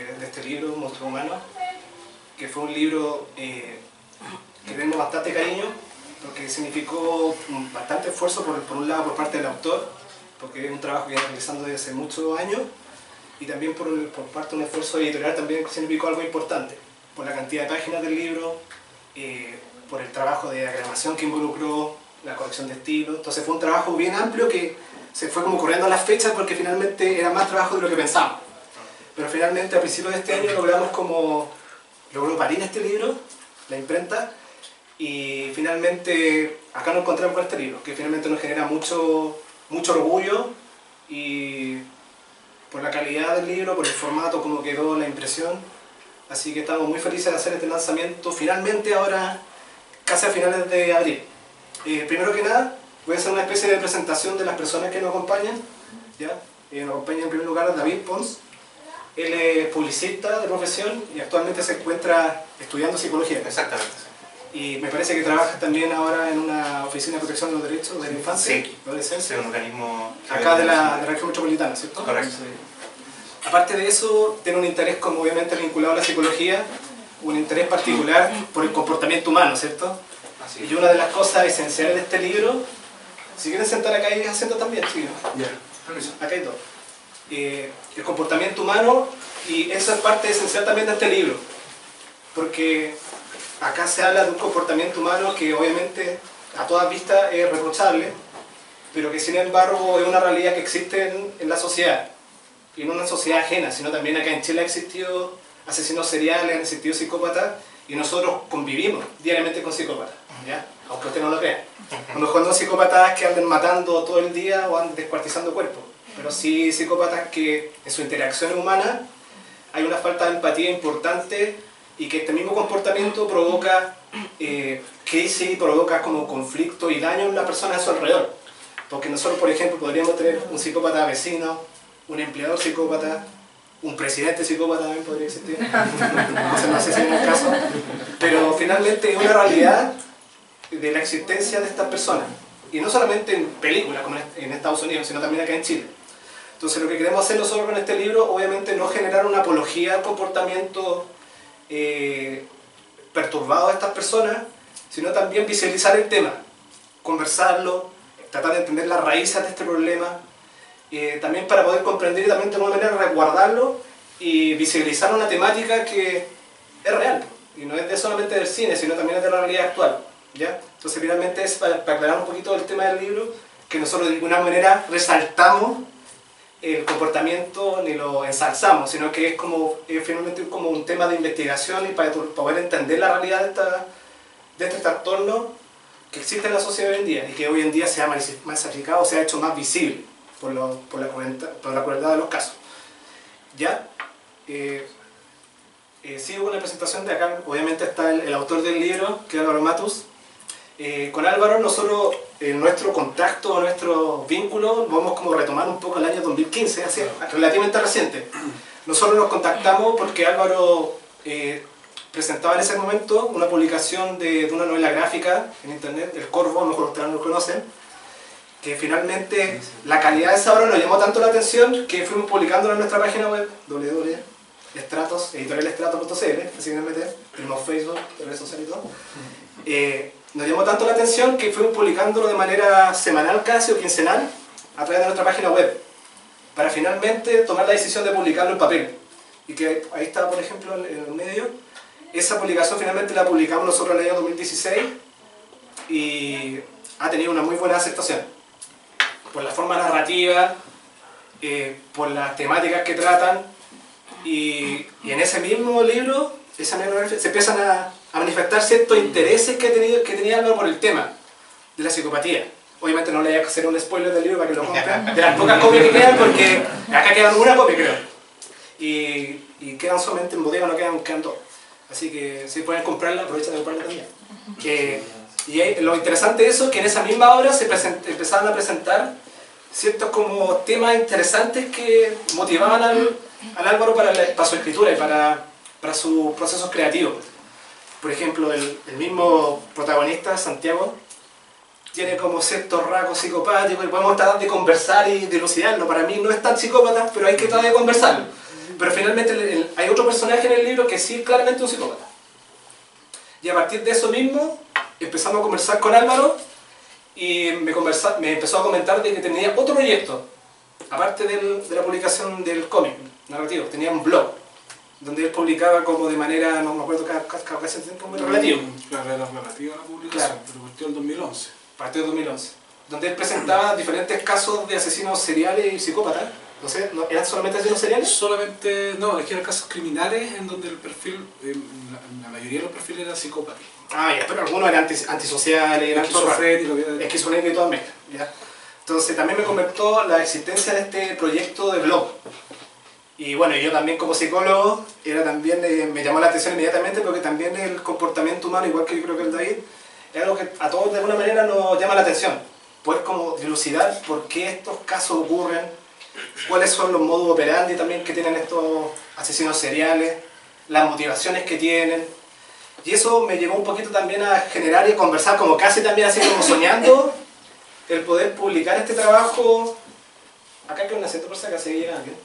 de este libro, Monstruo Humano, que fue un libro que tenemos bastante cariño, porque significó bastante esfuerzo por un lado por parte del autor, porque es un trabajo que viene realizando desde hace muchos años, y también por parte de un esfuerzo editorial también significó algo importante, por la cantidad de páginas del libro, por el trabajo de diagramación que involucró, la corrección de estilo. Entonces fue un trabajo bien amplio que se fue como corriendo a las fechas porque finalmente era más trabajo de lo que pensábamos. Pero finalmente a principios de este año logró parir este libro, la imprenta, y finalmente acá nos encontramos con este libro, que finalmente nos genera mucho orgullo, y por la calidad del libro, por el formato, como quedó la impresión. Así que estamos muy felices de hacer este lanzamiento finalmente ahora, casi a finales de abril. Primero que nada, voy a hacer una especie de presentación de las personas que nos acompañan. ¿Ya? Nos acompaña en primer lugar David Pons. Él es publicista de profesión y actualmente se encuentra estudiando psicología. Exactamente. Y me parece que trabaja también ahora en una oficina de protección de los derechos de la infancia y adolescencia. Sí, un organismo acá de la región metropolitana, ¿cierto? Correcto. Sí. Aparte de eso, tiene un interés como obviamente vinculado a la psicología, un interés particular por el comportamiento humano, ¿cierto? Así. Y una de las cosas esenciales de este libro, si quieren sentar acá y haciendo también, sí, ¿no? Yeah. Acá hay dos. El comportamiento humano, y esa es parte esencial también de este libro, porque acá se habla de un comportamiento humano que obviamente a todas vistas es reprochable, pero que sin embargo es una realidad que existe en la sociedad, y no una sociedad ajena, sino también acá en Chile ha existido asesinos seriales, han existido psicópatas, y nosotros convivimos diariamente con psicópatas, ¿ya? Aunque usted no lo crea. No psicópatas que anden matando todo el día o anden descuartizando cuerpos, pero sí psicópatas que en su interacción humana hay una falta de empatía importante, y que este mismo comportamiento provoca crisis, provoca como conflicto y daño en la persona a su alrededor. Porque nosotros, por ejemplo, podríamos tener un psicópata vecino, un empleador psicópata, un presidente psicópata también podría existir, no sé si es el caso, pero finalmente es una realidad de la existencia de estas personas, y no solamente en películas como en Estados Unidos, sino también acá en Chile. Entonces lo que queremos hacer nosotros con este libro, obviamente no generar una apología al comportamiento perturbado de estas personas, sino también visibilizar el tema, conversarlo, tratar de entender las raíces de este problema, también para poder comprender y también de alguna manera resguardarlo y visibilizar una temática que es real, y no es solamente del cine, sino también es de la realidad actual, ¿ya? Entonces finalmente es para aclarar un poquito el tema del libro, que nosotros de ninguna manera resaltamos el comportamiento ni lo ensalzamos, sino que es finalmente como un tema de investigación, y para poder entender la realidad de este trastorno que existe en la sociedad hoy en día, y que hoy en día se ha masificado, se ha hecho más visible por la crueldad de los casos. ¿Ya? Sigo con la presentación de acá. Obviamente está el autor del libro, que es Álvaro Matus. Con Álvaro nosotros, nuestro contacto, nuestro vínculo, vamos como a retomar un poco el año 2015, así, relativamente reciente. Nosotros nos contactamos porque Álvaro presentaba en ese momento una publicación de una novela gráfica en internet, El Corvo, a lo mejor ustedes no lo conocen, que finalmente la calidad de esa obra nos llamó tanto la atención que fuimos publicándola en nuestra página web, editorialestratos.cl, así que meter, tenemos Facebook, redes sociales y todo. Nos llamó tanto la atención que fuimos publicándolo de manera semanal casi o quincenal a través de nuestra página web, para finalmente tomar la decisión de publicarlo en papel. Y que ahí está, por ejemplo, en el medio. Esa publicación finalmente la publicamos nosotros en el año 2016 y ha tenido una muy buena aceptación. Por la forma narrativa, por las temáticas que tratan, y en ese mismo libro se empiezan a manifestar ciertos intereses que tenía Álvaro por el tema de la psicopatía. Obviamente no le voy a hacer un spoiler del libro para que lo compren, de las pocas copias que quedan, porque acá quedan una copia, creo, y quedan solamente en bodega, no quedan dos. Así que si pueden comprarla, aprovechen de comprarla también. Y lo interesante de eso es que en esa misma obra se empezaron a presentar ciertos como temas interesantes que motivaban al Álvaro para su escritura y para sus procesos creativos. Por ejemplo, el mismo protagonista, Santiago, tiene como ciertos rasgos psicopáticos y podemos tratar de conversar y dilucidarlo. Para mí no es tan psicópata, pero hay que tratar de conversarlo. Pero finalmente hay otro personaje en el libro que sí es claramente un psicópata. Y a partir de eso mismo empezamos a conversar con Álvaro y me empezó a comentar de que tenía otro proyecto, aparte de la publicación del cómic narrativo. Tenía un blog donde él publicaba como de manera, no me acuerdo, casi tiempo muy relativo. Claro, era relativa a la publicación, claro. Pero partió en 2011. Partió en 2011. Donde él presentaba diferentes casos de asesinos seriales y psicópatas. No sé, ¿eran solamente asesinos seriales? Solamente, no, es que eran casos criminales en donde el perfil, la mayoría de los perfiles eran psicópatas. Ah, ya, pero algunos eran antisociales, eran esquizofrénicos y todas mezclas. ¿Ya? Entonces también me comentó la existencia de este proyecto de blog. Y bueno, yo también como psicólogo, me llamó la atención inmediatamente porque también el comportamiento humano, igual que yo creo que el David, es algo que a todos de alguna manera nos llama la atención. Poder como dilucidar por qué estos casos ocurren, cuáles son los modus operandi también que tienen estos asesinos seriales, las motivaciones que tienen. Y eso me llevó un poquito también a generar y conversar como casi también así como soñando el poder publicar este trabajo. Acá que un acento por si acaso llega alguien.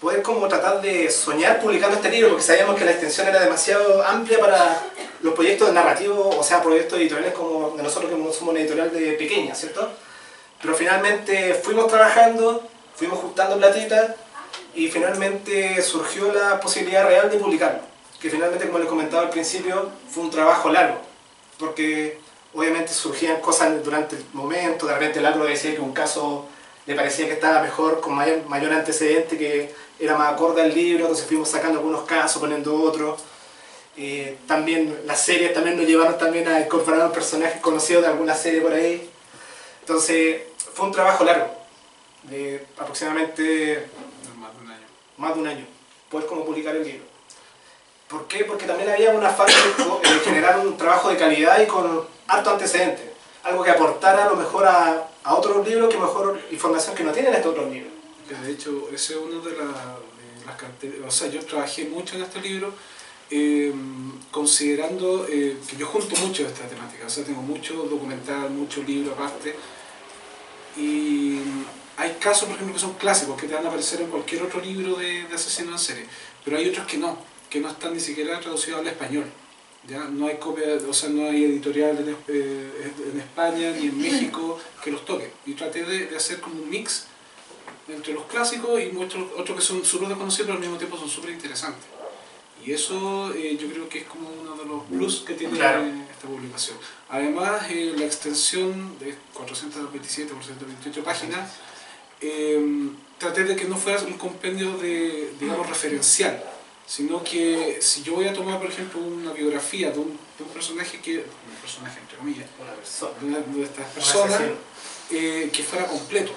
Poder como tratar de soñar publicando este libro, porque sabíamos que la extensión era demasiado amplia para los proyectos narrativos, o sea, proyectos editoriales como de nosotros que no somos una editorial de pequeña, ¿cierto? Pero finalmente fuimos trabajando, fuimos juntando platita y finalmente surgió la posibilidad real de publicarlo. Que finalmente, como les comentaba al principio, fue un trabajo largo, porque obviamente surgían cosas durante el momento, de repente el Álvaro decía que un caso le parecía que estaba mejor, con mayor antecedente, que era más acorde al libro, entonces fuimos sacando algunos casos, poniendo otros. También las series también nos llevaron también a incorporar personajes conocidos de alguna serie por ahí. Entonces fue un trabajo largo, de aproximadamente más de un año, poder como publicar el libro. ¿Por qué? Porque también había una falta de generar un trabajo de calidad y con harto antecedente. Algo que aportara a lo mejor a otros libros, que mejor información que no tienen estos otros libros. De hecho, ese es uno de las características. O sea, yo trabajé mucho en este libro considerando que yo junto mucho de esta temática. O sea, tengo mucho documental, mucho libro aparte. Y hay casos, por ejemplo, que son clásicos, que te van a aparecer en cualquier otro libro de asesinos en serie. Pero hay otros que no están ni siquiera traducidos al español. ¿Ya? No hay copia, o sea, no hay editorial en España ni en México que los toque. Y traté de hacer como un mix entre los clásicos y otros que son súper desconocidos, pero al mismo tiempo son súper interesantes. Y eso yo creo que es como uno de los plus que tiene esta publicación. Además, la extensión de 427 por 128 páginas, traté de que no fuera un compendio de, digamos, referencial, sino que si yo voy a tomar, por ejemplo, una biografía de un personaje entre comillas, de estas personas, que fuera completo,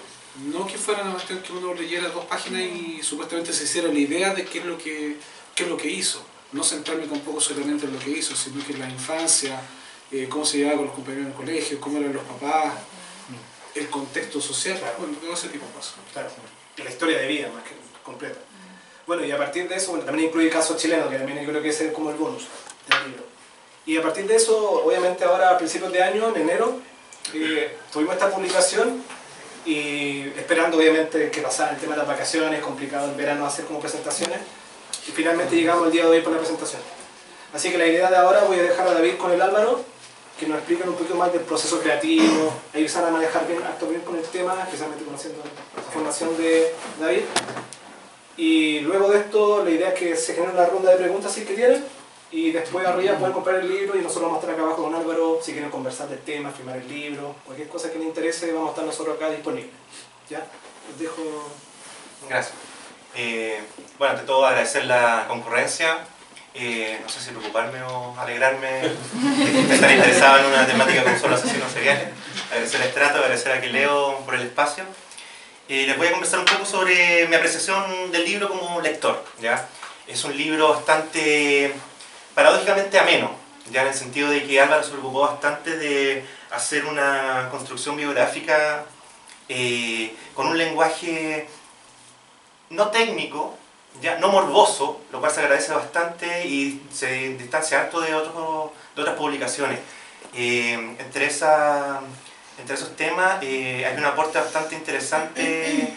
no que fuera una cuestión que uno leyera 2 páginas y supuestamente se hiciera la idea de qué es lo que hizo, no centrarme tampoco solamente en lo que hizo, sino que en la infancia, cómo se llevaba con los compañeros en el colegio, cómo eran los papás, el contexto social, bueno, todo ese tipo de cosas. Claro, y la historia de vida más que completa. Bueno, y a partir de eso, bueno, también incluye casos chilenos, que también yo creo que ese es como el bonus del libro. Y a partir de eso, obviamente ahora a principios de año, en enero, tuvimos esta publicación y esperando obviamente que pasara el tema de las vacaciones, complicado en verano hacer como presentaciones, y finalmente llegamos el día de hoy por la presentación. Así que la idea de ahora voy a dejar a David con el Álvaro, que nos expliquen un poquito más del proceso creativo, ahí se van a manejar bien con el tema, especialmente conociendo la formación de David. Y luego de esto, la idea es que se genere una ronda de preguntas si es que tienen, y después arriba pueden comprar el libro y nosotros vamos a estar acá abajo con Álvaro si quieren conversar del tema, firmar el libro, cualquier cosa que les interese, vamos a estar nosotros acá disponibles. ¿Ya? Les dejo... Gracias. Bueno, ante todo agradecer la concurrencia, no sé si preocuparme o alegrarme de estar interesado en una temática como son los asesinos seriales. Agradecer a Estrato, agradecer a Aquileo por el espacio. Les voy a conversar un poco sobre mi apreciación del libro como lector, ¿ya? Es un libro bastante, paradójicamente ameno, ya en el sentido de que Álvaro se preocupó bastante de hacer una construcción biográfica con un lenguaje no técnico, ya no morboso, lo cual se agradece bastante y se distancia harto de otras publicaciones. Entre esos temas hay un aporte bastante interesante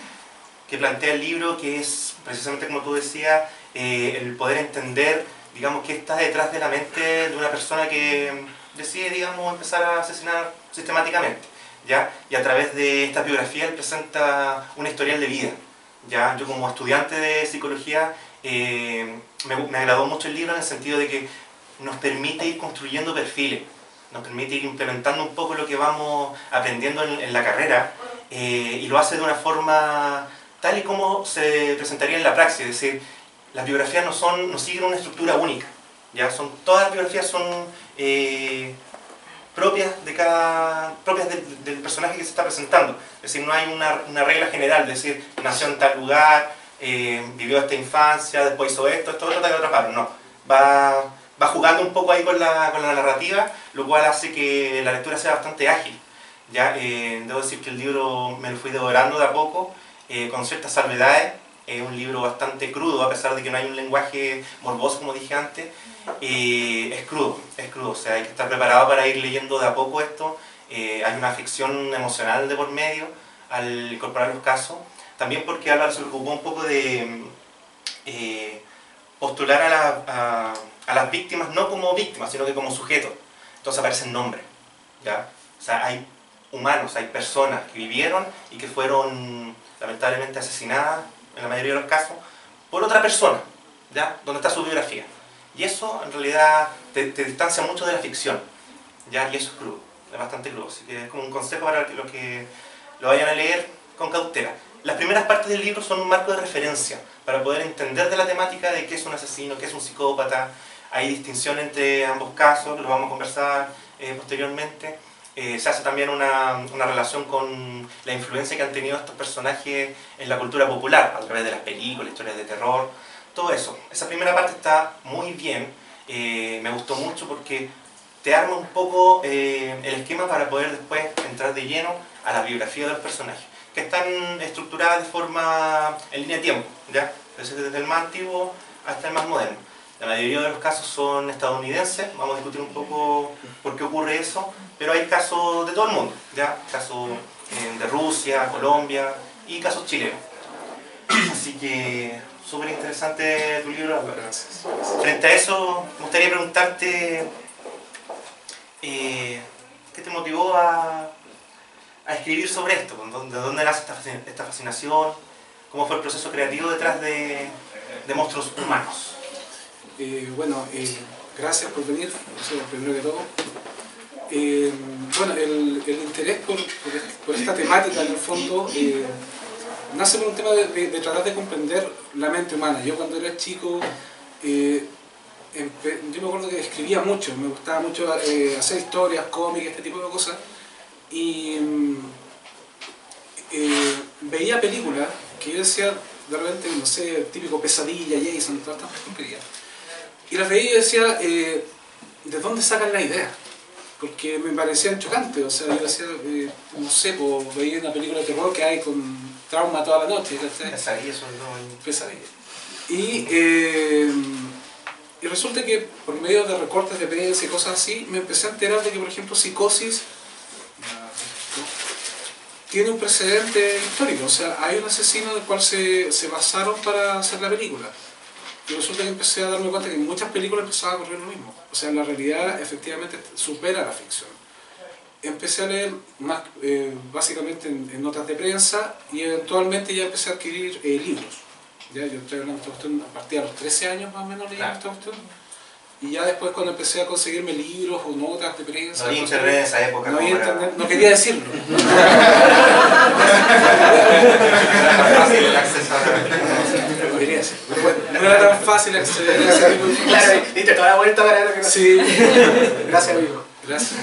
que plantea el libro, que es precisamente como tú decías, el poder entender, digamos, qué está detrás de la mente de una persona que decide, digamos, empezar a asesinar sistemáticamente, ¿ya? Y a través de esta biografía él presenta una historial de vida, ¿ya? Yo como estudiante de psicología me agradó mucho el libro en el sentido de que nos permite ir construyendo perfiles, nos permite ir implementando un poco lo que vamos aprendiendo en la carrera, y lo hace de una forma tal y como se presentaría en la praxis, es decir, las biografías no siguen una estructura única, ¿ya? Todas las biografías son propias del personaje que se está presentando, es decir, no hay una regla general, es decir, nació en tal lugar, vivió esta infancia, después hizo esto otro, tal y otra parte, no, va jugando un poco ahí con la narrativa, lo cual hace que la lectura sea bastante ágil, ¿ya? Debo decir que el libro me lo fui devorando de a poco, con ciertas salvedades. Es un libro bastante crudo, a pesar de que no hay un lenguaje morboso, como dije antes. Es crudo, o sea, hay que estar preparado para ir leyendo de a poco esto. Hay una ficción emocional de por medio al incorporar los casos. También porque Álvaro se preocupó un poco de postular a las víctimas no como víctimas, sino que como sujetos. Entonces aparecen nombres, ¿ya? O sea, hay humanos, hay personas que vivieron y que fueron lamentablemente asesinadas, en la mayoría de los casos, por otra persona, ¿ya? Donde está su biografía. Y eso, en realidad, te distancia mucho de la ficción, ¿ya? Y eso es crudo, es bastante crudo. Así que es como un consejo para los que lo vayan a leer con cautela. Las primeras partes del libro son un marco de referencia para poder entender de la temática de qué es un asesino, qué es un psicópata. Hay distinción entre ambos casos, lo vamos a conversar posteriormente. Se hace también una relación con la influencia que han tenido estos personajes en la cultura popular, a través de las películas, historias de terror, todo eso. Esa primera parte está muy bien, me gustó mucho porque te arma un poco el esquema para poder después entrar de lleno a la biografía de los personajes, que están estructuradas de forma en línea de tiempo, ¿ya? Desde el más antiguo hasta el más moderno. La mayoría de los casos son estadounidenses, vamos a discutir un poco por qué ocurre eso, pero hay casos de todo el mundo, ¿ya? Casos de Rusia, Colombia y casos chilenos. Así que súper interesante tu libro, Álvaro. Gracias. Frente a eso, me gustaría preguntarte ¿qué te motivó a escribir sobre esto? ¿De dónde nace esta fascinación? ¿Cómo fue el proceso creativo detrás de Monstruos Humanos? Bueno, gracias por venir, eso primero que todo. Bueno, el interés por esta temática, en el fondo, nace por un tema de tratar de comprender la mente humana. Yo cuando era chico, yo me acuerdo que escribía mucho, me gustaba mucho hacer historias, cómics, este tipo de cosas, y veía películas que yo decía, de repente, no sé, el típico Pesadilla, Jason, todas estas porquerías. Y las veía y yo decía, ¿de dónde sacan la idea? Porque me parecían chocantes, o sea, yo decía, no sé, pues, veía una película de terror que hay con trauma toda la noche, ¿cachai? Pesadilla, son dos. Pesadilla. Y resulta que por medio de recortes de prensa y cosas así, me empecé a enterar de que, por ejemplo, Psicosis tiene un precedente histórico, o sea, hay un asesino del cual se basaron para hacer la película. Y resulta que empecé a darme cuenta que en muchas películas empezaba a ocurrir lo mismo. O sea, la realidad efectivamente supera la ficción. Empecé a leer más, básicamente en notas de prensa, y eventualmente ya empecé a adquirir libros. Ya, yo estoy hablando de esta cuestión a partir de los 13 años más o menos leyendo esta cuestión. Y ya después cuando empecé a conseguirme libros o notas de prensa... No había internet en esa época. No había internet, no quería decirlo. Fácil el acceso a No quería decirlo. Pero bueno, no era tan fácil acceder a ese tipo de información. Claro, diste toda la vuelta para ver lo que no. Sí. Gracias, amigo. Gracias.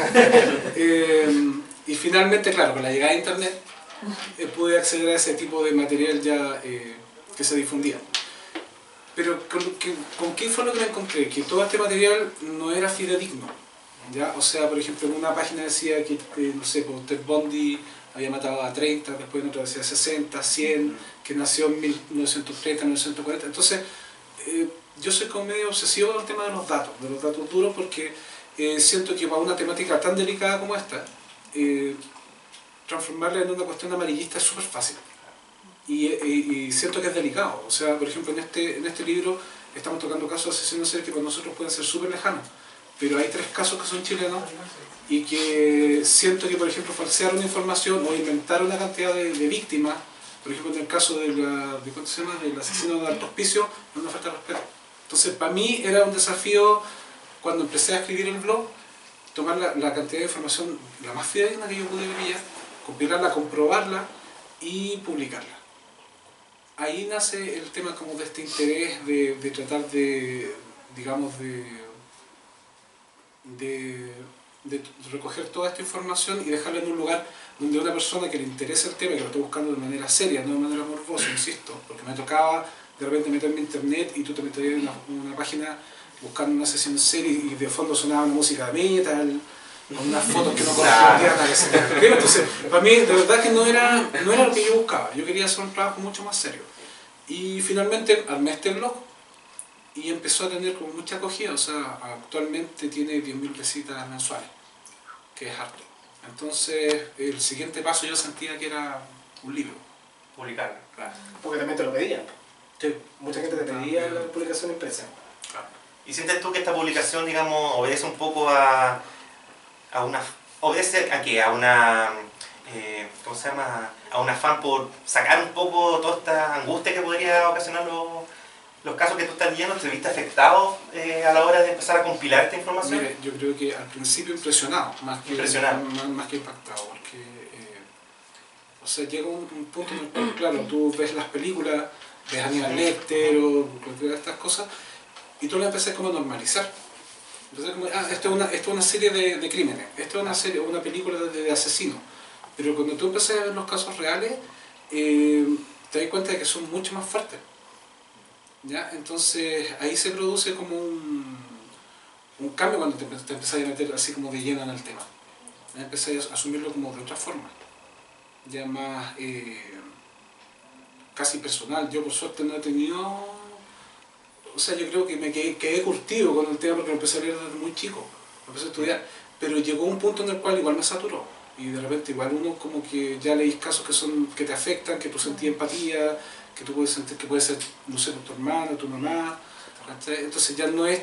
Y finalmente, claro, con la llegada de internet pude acceder a ese tipo de material ya que se difundía. Pero ¿con qué fue lo que me encontré? Que todo este material no era fidedigno, ¿ya? O sea, por ejemplo, en una página decía que, no sé, Ted Bundy había matado a 30, después en otra decía 60, 100, que nació en 1930, 1940. Entonces, yo soy como medio obsesivo con el tema de los datos duros, porque siento que para una temática tan delicada como esta, transformarla en una cuestión amarillista es súper fácil. y siento que es delicado. O sea, por ejemplo, en este libro estamos tocando casos de asesinos en serie que para nosotros pueden ser súper lejanos, pero hay 3 casos que son chilenos y que siento que, por ejemplo, falsear una información o inventar una cantidad de víctimas, por ejemplo, en el caso ¿cuánto se llama? Del asesino de Alto Hospicio, es una falta de respeto. Entonces, para mí era un desafío, cuando empecé a escribir el blog, tomar la cantidad de información la más fidedigna que yo pude pillar, compilarla, comprobarla y publicarla. Ahí nace el tema como de este interés de tratar de, digamos, de recoger toda esta información y dejarla en un lugar donde una persona que le interesa el tema, que lo está buscando de manera seria, no de manera morbosa, insisto, porque me tocaba de repente meterme en internet y tú te metías en una página buscando una sesión en serie y de fondo sonaba una música de metal, con unas fotos que no correspondían a la escena. Entonces, para mí, de verdad que no era lo que yo buscaba. Yo quería hacer un trabajo mucho más serio. Y finalmente armé este blog y empezó a tener como mucha acogida. O sea, actualmente tiene 10.000 visitas mensuales, que es harto. Entonces, el siguiente paso yo sentía que era un libro. Publicarlo. Claro. Porque también te lo pedían. Sí. Mucha gente te pedía la publicación impresa. Claro. ¿Y sientes tú que esta publicación, digamos, obedece un poco a una... ¿Obedece a qué? A una... ¿cómo se llama? A un afán por sacar un poco toda esta angustia que podría ocasionar los casos que tú estás leyendo. ¿Te viste afectado a la hora de empezar a compilar esta información? Mire, yo creo que al principio impresionado, más que impactado, porque o sea, llega un punto en el cual, claro, tú ves las películas, ves Aníbal Lecter o cualquiera de estas cosas, y tú la empezás como a normalizar. Entonces, como, esto es una serie de crímenes, esto es una película de asesinos. Pero cuando tú empiezas a ver los casos reales, te das cuenta de que son mucho más fuertes. ¿Ya? Entonces ahí se produce como un cambio cuando te empezás a meter así como de lleno en el tema. ¿Ya? Empezás a asumirlo como de otra forma, ya más casi personal. Yo por suerte no he tenido... O sea, yo creo que me quedé curtido con el tema porque lo empecé a leer desde muy chico, lo empecé a estudiar, pero llegó un punto en el cual igual me saturó. Y de repente igual uno como que ya leís casos que te afectan, que tú sentís empatía, que tú puedes sentir que puede ser, no sé, tu hermano, tu mamá, ¿cachai? Entonces ya no es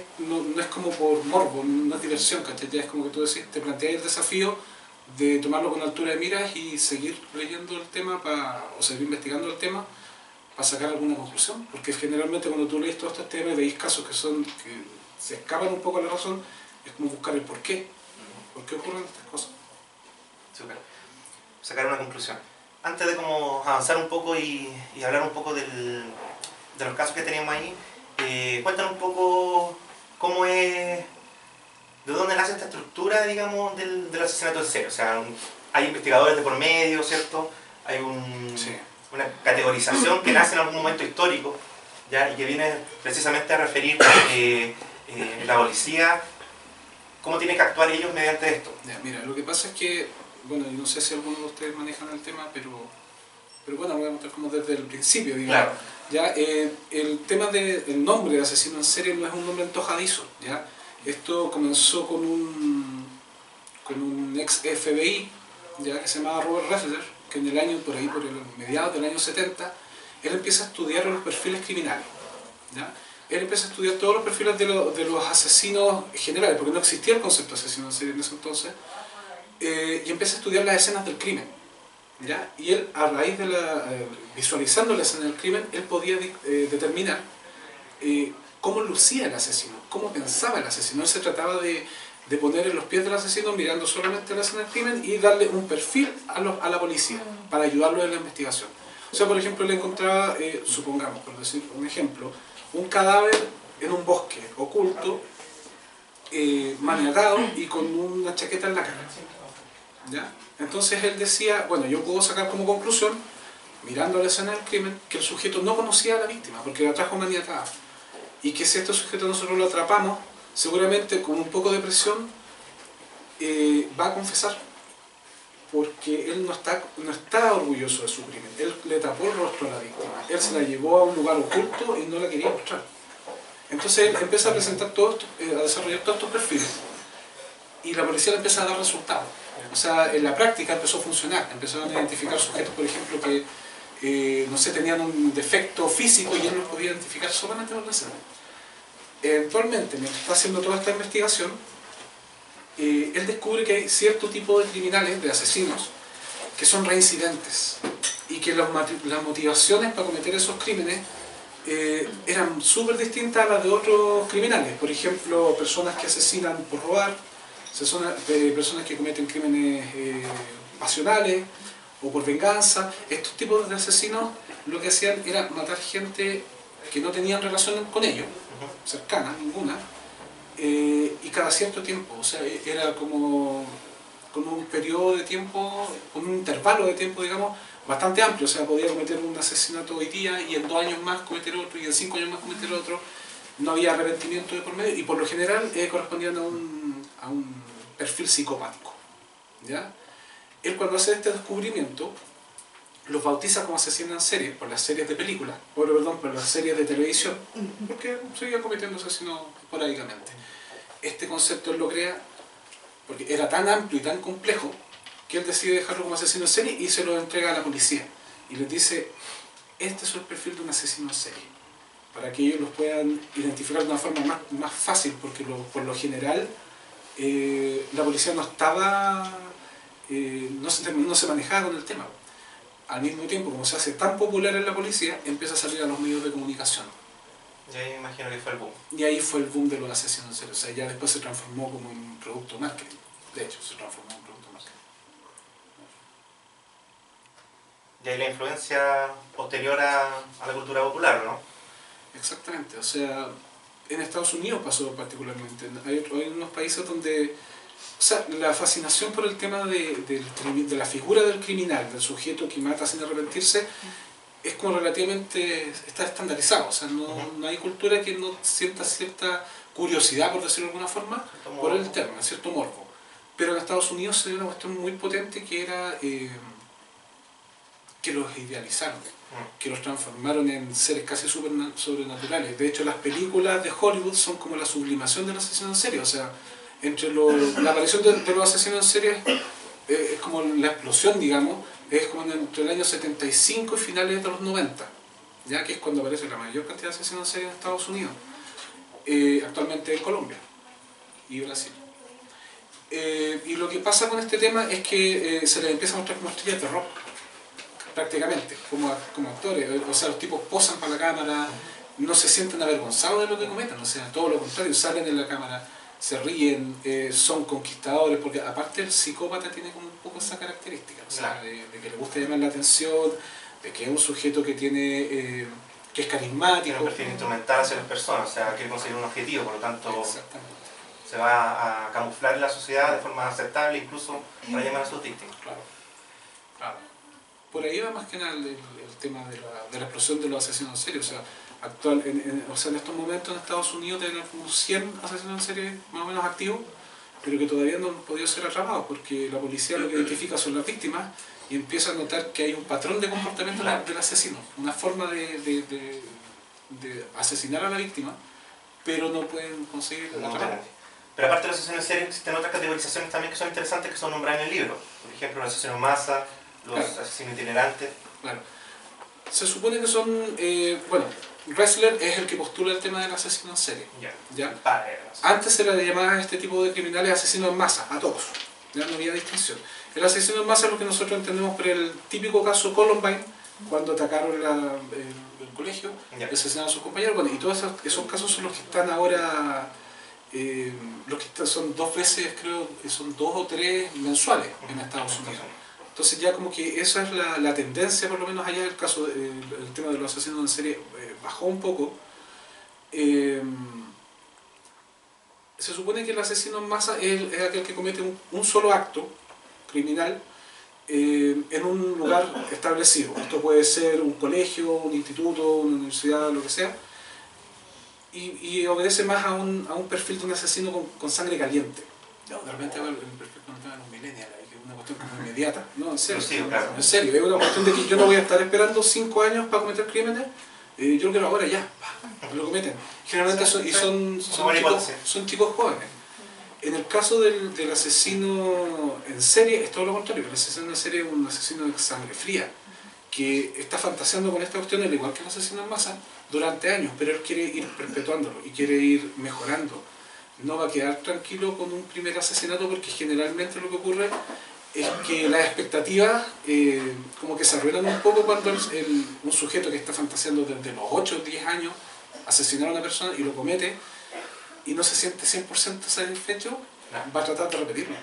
como por morbo, no es diversión, ¿cachai? Ya es como que tú decís, te planteas el desafío de tomarlo con altura de miras y seguir leyendo el tema, o seguir investigando el tema para sacar alguna conclusión, porque generalmente cuando tú lees todos estos temas y veis casos que se escapan un poco a la razón, es como buscar el por qué ocurren estas cosas. Súper. Sacar una conclusión. Antes de como avanzar un poco y hablar un poco de los casos que teníamos ahí, cuéntanos un poco cómo es, de dónde nace esta estructura, digamos, del asesinato en serie. O sea, hay investigadores de por medio, ¿cierto? Hay una categorización que nace en algún momento histórico, ¿ya? Y que viene precisamente a referir la policía, cómo tiene que actuar ellos mediante esto. Ya, mira, lo que pasa es que, bueno, yo no sé si algunos de ustedes manejan el tema, pero bueno, voy a mostrar como desde el principio, digamos. Claro. Ya, el tema del nombre de asesino en serie no es un nombre antojadizo, ¿ya? Esto comenzó con un ex FBI, ¿ya? Que se llamaba Robert Reffler, que en el año, por el mediados del año 70, él empieza a estudiar los perfiles criminales, ¿ya? Él empieza a estudiar todos los perfiles de los asesinos generales, porque no existía el concepto de asesino en serie en ese entonces, y empieza a estudiar las escenas del crimen, ¿ya? Y él, a raíz de visualizando la escena del crimen, él podía determinar cómo lucía el asesino, cómo pensaba el asesino. Él se trataba de poner en los pies del asesino mirando solamente la escena del crimen y darle un perfil a la policía para ayudarlo en la investigación. O sea, por ejemplo, él encontraba, supongamos, por decir un ejemplo, un cadáver en un bosque oculto, maniatado y con una chaqueta en la cara, ¿ya? Entonces él decía, bueno, yo puedo sacar como conclusión, mirando la escena del crimen, que el sujeto no conocía a la víctima porque la trajo maniatada, y que si este sujeto nosotros lo atrapamos, seguramente con un poco de presión va a confesar, porque él no está orgulloso de su crimen. Él le tapó el rostro a la víctima, él se la llevó a un lugar oculto y no la quería mostrar. Entonces él empieza a presentar a desarrollar todos estos perfiles y la policía le empieza a dar resultados. O sea, en la práctica empezó a funcionar, empezaron a identificar sujetos, por ejemplo, que no sé, tenían un defecto físico y él los podía identificar solamente por la escena. Eventualmente, mientras está haciendo toda esta investigación, él descubre que hay cierto tipo de criminales, de asesinos, que son reincidentes y que las motivaciones para cometer esos crímenes eran súper distintas a las de otros criminales. Por ejemplo, personas que asesinan por robar, personas que cometen crímenes pasionales o por venganza. Estos tipos de asesinos lo que hacían era matar gente que no tenían relación con ellos, cercana, ninguna, y cada cierto tiempo. O sea, era como con un periodo de tiempo, con un intervalo de tiempo, digamos, bastante amplio. O sea, podía cometer un asesinato hoy día y en 2 años más cometer otro y en 5 años más cometer otro. No había arrepentimiento de por medio y por lo general correspondían a un perfil psicopático, ¿ya? Él, cuando hace este descubrimiento, los bautiza como asesinos en serie por las series de películas, por las series de televisión, porque seguía cometiendo asesinos esporádicamente. Este concepto él lo crea porque era tan amplio y tan complejo que él decide dejarlo como asesino en serie y se lo entrega a la policía. Y les dice, este es el perfil de un asesino en serie, para que ellos los puedan identificar de una forma más fácil, porque por lo general la policía no estaba, no se manejaba con el tema. Al mismo tiempo, como se hace tan popular en la policía, empieza a salir a los medios de comunicación. Y ahí me imagino que fue el boom. Y ahí fue el boom de los asesinos en serie. O sea, ya después se transformó como en un producto marketing. De hecho, se transformó en un producto marketing. Y ahí la influencia posterior a la cultura popular, ¿no? Exactamente. O sea, en Estados Unidos pasó particularmente. Hay unos países donde... O sea, la fascinación por el tema de la figura del criminal, del sujeto que mata sin arrepentirse, es como relativamente, está estandarizado. O sea, no hay cultura que no sienta cierta curiosidad, por decirlo de alguna forma, por el tema, cierto morbo. Pero en Estados Unidos se dio una cuestión muy potente que era que los idealizaron, que los transformaron en seres casi sobrenaturales. De hecho, las películas de Hollywood son como la sublimación del asesino en serie. O sea, entre la aparición de los asesinos en serie es como la explosión, digamos, es como entre el año 75 y finales de los 90, ya que es cuando aparece la mayor cantidad de asesinos en serie en Estados Unidos, actualmente en Colombia y Brasil. Y lo que pasa con este tema es que se les empieza a mostrar como estrellas de rock, prácticamente, como actores. O sea, los tipos posan para la cámara, no se sienten avergonzados de lo que cometen, o sea, todo lo contrario, salen en la cámara, se ríen, son conquistadores, porque aparte el psicópata tiene como un poco esa característica, o sea, de que le gusta llamar la atención, de que es un sujeto que tiene que es carismático. Tiene un perfil instrumental hacia las personas, o sea, quiere conseguir un objetivo, por lo tanto se va a camuflar en la sociedad de forma aceptable, incluso para llamar a sus víctimas. Claro. Por ahí va más que nada el tema de la explosión de los asesinos en serie. O sea, en estos momentos en Estados Unidos tienen como 100 asesinos en serie más o menos activos, pero que todavía no han podido ser atrapados, porque la policía lo que identifica son las víctimas y empieza a notar que hay un patrón de comportamiento del asesino, una forma de asesinar a la víctima, pero no pueden conseguir atraparla. Pero aparte de los asesinos en serie, existen otras categorizaciones también que son interesantes, que son nombradas en el libro. Por ejemplo, los asesinos en masa, los asesinos itinerantes. Claro. Se supone que son, bueno, Ressler es el que postula el tema del asesino en serie. ¿Ya? Antes se le llamaba a este tipo de criminales asesinos en masa, a todos. Ya no había distinción. El asesino en masa es lo que nosotros entendemos por el típico caso Columbine, cuando atacaron el colegio, asesinaron a sus compañeros. Bueno, y todos esos casos son los que están ahora, los que son 2 veces, creo, son 2 o 3 mensuales en Estados Unidos. Entonces ya como que esa es la tendencia, por lo menos allá el caso, el tema de los asesinos en serie bajó un poco. Se supone que el asesino en masa es aquel que comete un solo acto criminal en un lugar establecido. Esto puede ser un colegio, un instituto, una universidad, lo que sea, y obedece más a un perfil de un asesino con sangre caliente. No, de repente el perfil de los millennials, una cuestión como inmediata, no, en serio, sí, claro. En serio, es una cuestión de que yo no voy a estar esperando 5 años para cometer crímenes, yo lo quiero ahora ya, lo cometen. Generalmente son chicos jóvenes. En el caso del asesino en serie es todo lo contrario, el asesino en serie es un asesino de sangre fría, que está fantaseando con esta cuestión, al igual que el asesino en masa, durante años, pero él quiere ir perpetuándolo y quiere ir mejorando. No va a quedar tranquilo con un primer asesinato, porque generalmente lo que ocurre es que las expectativas como que se arruinan un poco cuando un sujeto que está fantaseando desde los 8 o 10 años asesinar a una persona y lo comete y no se siente 100% satisfecho, va a tratar de repetirlo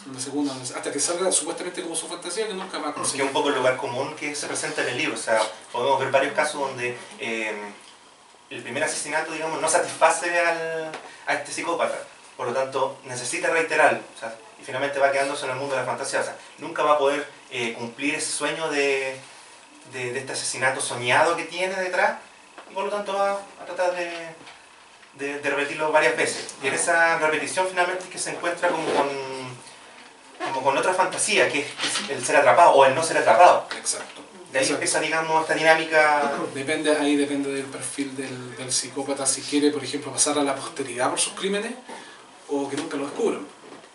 una segunda vez, hasta que salga supuestamente como su fantasía, que nunca va a conseguir. Que es un poco el lugar común que se presenta en el libro. O sea, podemos ver varios casos donde el primer asesinato, digamos, no satisface a este psicópata, por lo tanto necesita reiterarlo, o sea, y finalmente va quedándose en el mundo de la fantasía. O sea, nunca va a poder cumplir ese sueño de este asesinato soñado que tiene detrás, y por lo tanto va a tratar de repetirlo varias veces. Y en esa repetición finalmente es que se encuentra como con otra fantasía, que es el ser atrapado o el no ser atrapado. Exacto. De ahí empieza, digamos, esta dinámica. Ahí depende del perfil del psicópata, si quiere, por ejemplo, pasar a la posteridad por sus crímenes o que nunca lo descubran.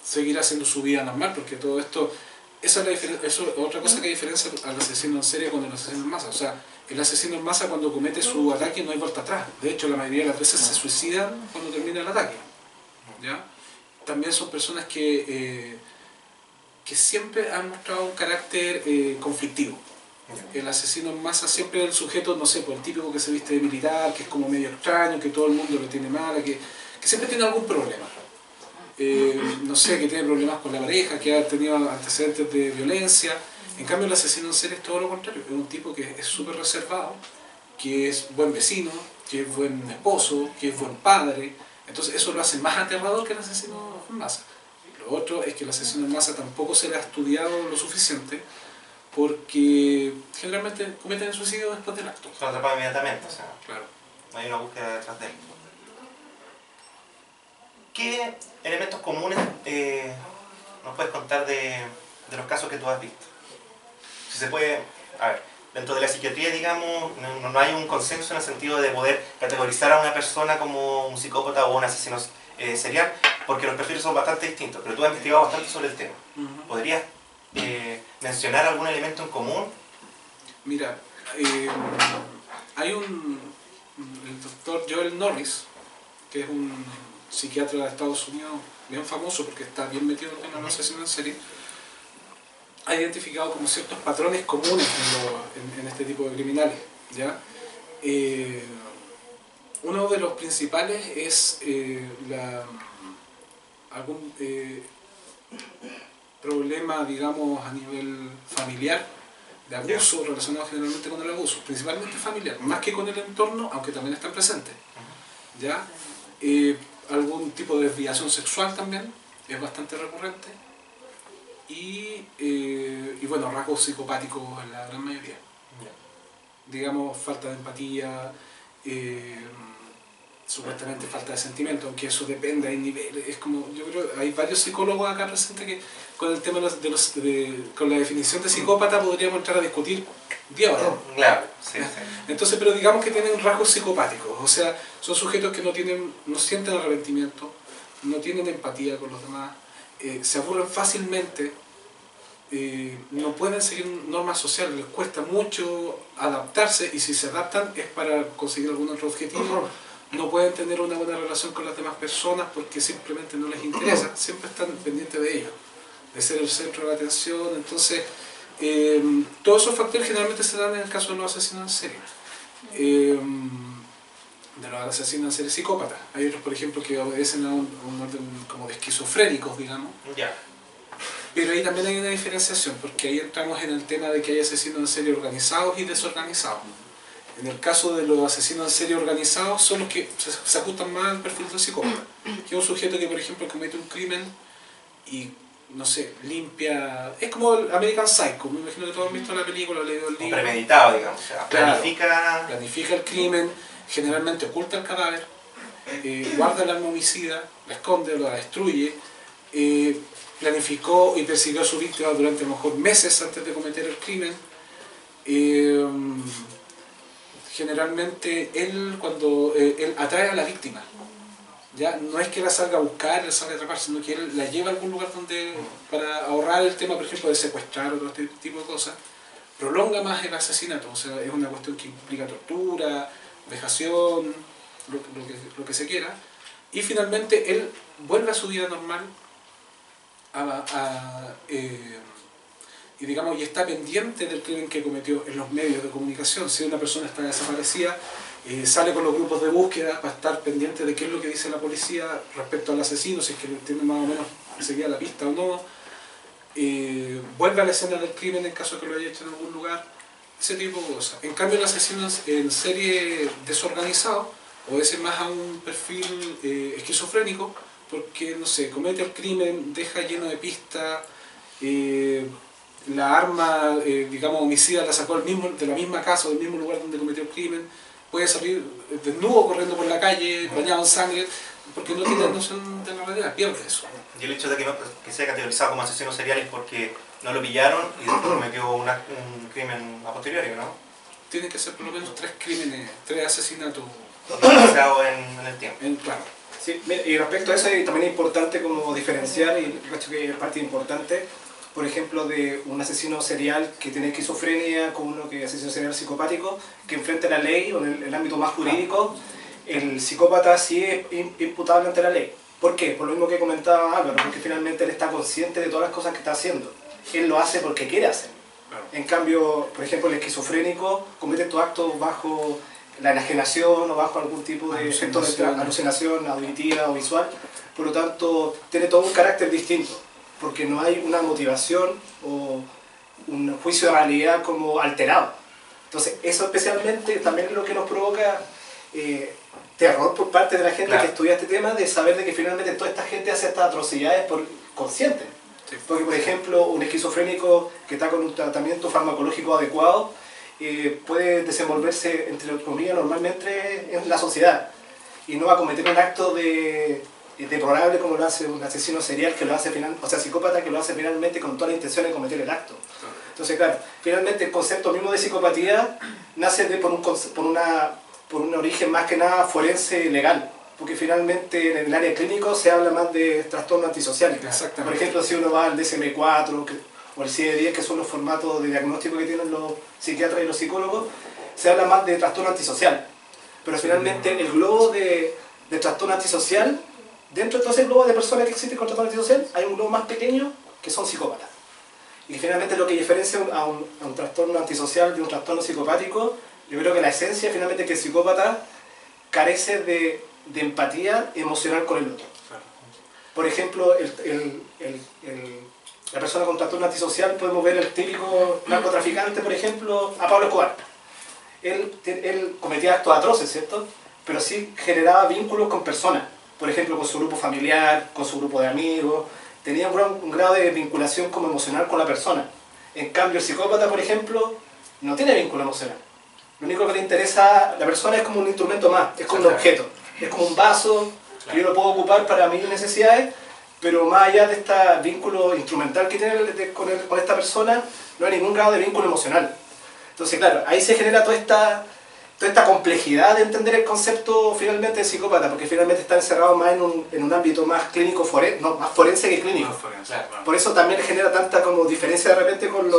Seguir haciendo su vida normal, porque todo esto, eso es otra cosa que diferencia al asesino en serie con el asesino en masa. O sea, el asesino en masa, cuando comete su ataque, no hay vuelta atrás. De hecho, la mayoría de las veces se suicidan cuando termina el ataque. ¿Ya? También son personas que siempre han mostrado un carácter conflictivo. El asesino en masa siempre es el sujeto, no sé, pues el típico que se viste de militar, que es como medio extraño, que todo el mundo lo tiene mal, que siempre tiene algún problema. No sé, que tiene problemas con la pareja, que ha tenido antecedentes de violencia. En cambio, el asesino en serie es todo lo contrario. Es un tipo que es súper reservado, que es buen vecino, que es buen esposo, que es buen padre. Entonces eso lo hace más aterrador que el asesino en masa. Lo otro es que el asesino en masa tampoco se le ha estudiado lo suficiente, porque generalmente cometen el suicidio después del acto. Son atrapados inmediatamente, o sea, claro. No hay una búsqueda detrás de él. ¿Qué elementos comunes nos puedes contar de los casos que tú has visto? Si se puede, a ver, dentro de la psiquiatría, digamos, no hay un consenso en el sentido de poder categorizar a una persona como un psicópata o un asesino serial, porque los perfiles son bastante distintos, pero tú has investigado bastante sobre el tema. ¿Podrías mencionar algún elemento en común? Mira, hay el doctor Joel Norris, que es un psiquiatra de Estados Unidos bien famoso porque está bien metido en los asesinos en serie, ha identificado como ciertos patrones comunes en este tipo de criminales, ¿ya? Uno de los principales es algún problema, digamos, a nivel familiar, de abuso, relacionado generalmente con el abuso, principalmente familiar, más que con el entorno, aunque también están presentes, ¿ya? Algún tipo de desviación sexual también, es bastante recurrente, y bueno, rasgos psicopáticos en la gran mayoría. Digamos, falta de empatía, supuestamente falta de sentimiento, aunque eso depende, hay niveles, es como, yo creo, hay varios psicólogos acá presentes que con el tema con la definición de psicópata podríamos entrar a discutir 10 horas. Claro, sí, sí. Entonces, pero digamos que tienen rasgos psicopáticos, o sea, son sujetos que no sienten arrepentimiento, no tienen empatía con los demás, se aburren fácilmente, no pueden seguir normas sociales, les cuesta mucho adaptarse, y si se adaptan es para conseguir algún otro objetivo. No pueden tener una buena relación con las demás personas porque simplemente no les interesa, siempre están pendientes de ellos, de ser el centro de la atención. Entonces, todos esos factores generalmente se dan en el caso de los asesinos en serie. De los asesinos en serie psicópatas. Hay otros, por ejemplo, que obedecen a un orden como de esquizofrénicos, digamos. Pero ahí también hay una diferenciación, porque ahí entramos en el tema de que hay asesinos en serie organizados y desorganizados. En el caso de los asesinos en serie organizados son los que se ajustan más al perfil del psicópata, que es un sujeto que, por ejemplo, comete un crimen y, no sé, limpia... Es como el American Psycho, me imagino que todos han visto la película, leído el libro. Premeditado, digamos, o sea, planifica el crimen, generalmente oculta el cadáver, guarda el arma homicida, la esconde o la destruye, planificó y persiguió a su víctima durante a lo mejor meses antes de cometer el crimen. Generalmente él atrae a la víctima, ¿ya? No es que la salga a buscar, la salga a atrapar, sino que él la lleva a algún lugar para ahorrar el tema, por ejemplo, de secuestrar o otro tipo de cosas, prolonga más el asesinato, o sea, es una cuestión que implica tortura, vejación, lo que se quiera, y finalmente él vuelve a su vida normal y digamos, y está pendiente del crimen que cometió en los medios de comunicación. Si una persona está desaparecida, sale con los grupos de búsqueda para estar pendiente de qué es lo que dice la policía respecto al asesino, si es que tiene más o menos seguida la pista o no. Vuelve a la escena del crimen en caso de que lo haya hecho en algún lugar, ese tipo de cosas. En cambio, el asesino en serie desorganizado obedece más a un perfil esquizofrénico, porque, no sé, comete el crimen, deja lleno de pistas, la arma, digamos, homicida la sacó de la misma casa o del mismo lugar donde cometió el crimen, puede salir desnudo corriendo por la calle, bañado en sangre, porque no tiene noción de la realidad, pierde eso. Y el hecho de que sea categorizado como asesino serial es porque no lo pillaron y después cometió un crimen a posteriori, ¿no? Tienen que ser por lo menos 3 crímenes, 3 asesinatos. Basados en el tiempo. Claro. Sí, y respecto a eso también es importante como diferenciar, y creo que es parte importante, por ejemplo, de un asesino serial que tiene esquizofrenia con uno que es asesino serial psicopático, que enfrenta la ley o en el ámbito más jurídico, el psicópata sí es imputable ante la ley. ¿Por qué? Por lo mismo que comentaba Álvaro, porque finalmente él está consciente de todas las cosas que está haciendo. Él lo hace porque quiere hacer. En cambio, por ejemplo, el esquizofrénico comete estos actos bajo la enajenación o bajo algún tipo de efecto de alucinación auditiva o visual. Por lo tanto, tiene todo un carácter distinto, porque no hay una motivación o un juicio de realidad como alterado. Entonces, eso especialmente también es lo que nos provoca terror por parte de la gente que estudia este tema, de saber de que finalmente toda esta gente hace estas atrocidades por consciente. Sí. Porque, por ejemplo, un esquizofrénico que está con un tratamiento farmacológico adecuado puede desenvolverse, entre comillas, normalmente en la sociedad y no va a cometer un acto deplorable como lo hace un asesino serial que lo hace o sea, psicópata que lo hace finalmente con toda la intención de cometer el acto. Entonces, claro, finalmente el concepto mismo de psicopatía nace por un origen más que nada forense legal, porque finalmente en el área clínico se habla más de trastornos antisociales. Por ejemplo, si uno va al DSM-4 o el CIE-10, que son los formatos de diagnóstico que tienen los psiquiatras y los psicólogos, se habla más de trastorno antisocial. Pero finalmente el globo de trastorno antisocial, dentro de todo ese globo de personas que existen con trastorno antisocial, hay un globo más pequeño que son psicópatas. Y finalmente lo que diferencia a un trastorno antisocial de un trastorno psicopático, yo creo que la esencia finalmente es que el psicópata carece de empatía emocional con el otro. Por ejemplo, la persona con trastorno antisocial, podemos ver el típico narcotraficante, por ejemplo, a Pablo Escobar. Él cometía actos atroces, ¿cierto? Pero sí generaba vínculos con personas. Por ejemplo, con su grupo familiar, con su grupo de amigos. Tenía un grado de vinculación como emocional con la persona. En cambio, el psicópata, por ejemplo, no tiene vínculo emocional. Lo único que le interesa a la persona es como un instrumento más, es como un objeto. Es como un vaso que yo lo puedo ocupar para mis necesidades, pero más allá de este vínculo instrumental que tiene con esta persona, no hay ningún grado de vínculo emocional. Entonces, claro, ahí se genera toda esta complejidad de entender el concepto finalmente de psicópata, porque finalmente está encerrado más en un ámbito más clínico, más forense que clínico. Por eso también genera tanta como diferencia de repente con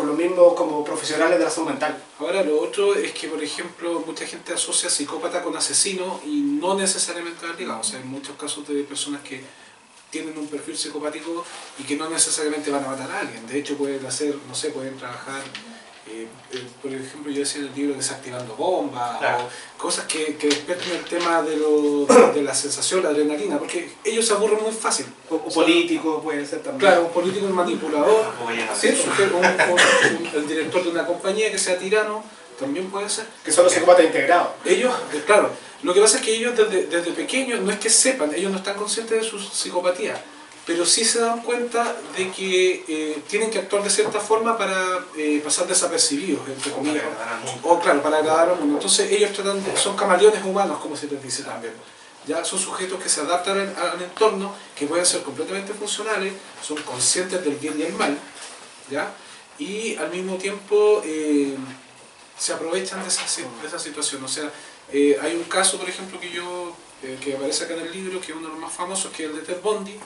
los mismos como profesionales de la salud mental. Ahora, lo otro es que, por ejemplo, mucha gente asocia psicópata con asesino y no necesariamente van ligados. O sea, hay muchos casos de personas que tienen un perfil psicopático y que no necesariamente van a matar a alguien. De hecho, pueden hacer, no sé, pueden trabajar, por ejemplo, yo decía en el libro desactivando bombas, o cosas que despierten el tema de la sensación, la adrenalina, porque ellos se aburren muy fácil. O político puede ser también. Claro, un político, un manipulador, ¿sí? El director de una compañía que sea tirano, también puede ser. Que son los psicópatas integrados. Ellos, claro, lo que pasa es que ellos desde pequeños no es que sepan, ellos no están conscientes de su psicopatía, pero sí se dan cuenta de que tienen que actuar de cierta forma para pasar desapercibidos, entre comillas. O claro, para agradar al mundo. Entonces ellos son camaleones humanos, como se les dice también. Ya son sujetos que se adaptan al entorno, que pueden ser completamente funcionales, son conscientes del bien y el mal, ¿ya? Y al mismo tiempo se aprovechan de esa situación. O sea, hay un caso, por ejemplo, que aparece acá en el libro, que es uno de los más famosos, que es el de Ted Bundy,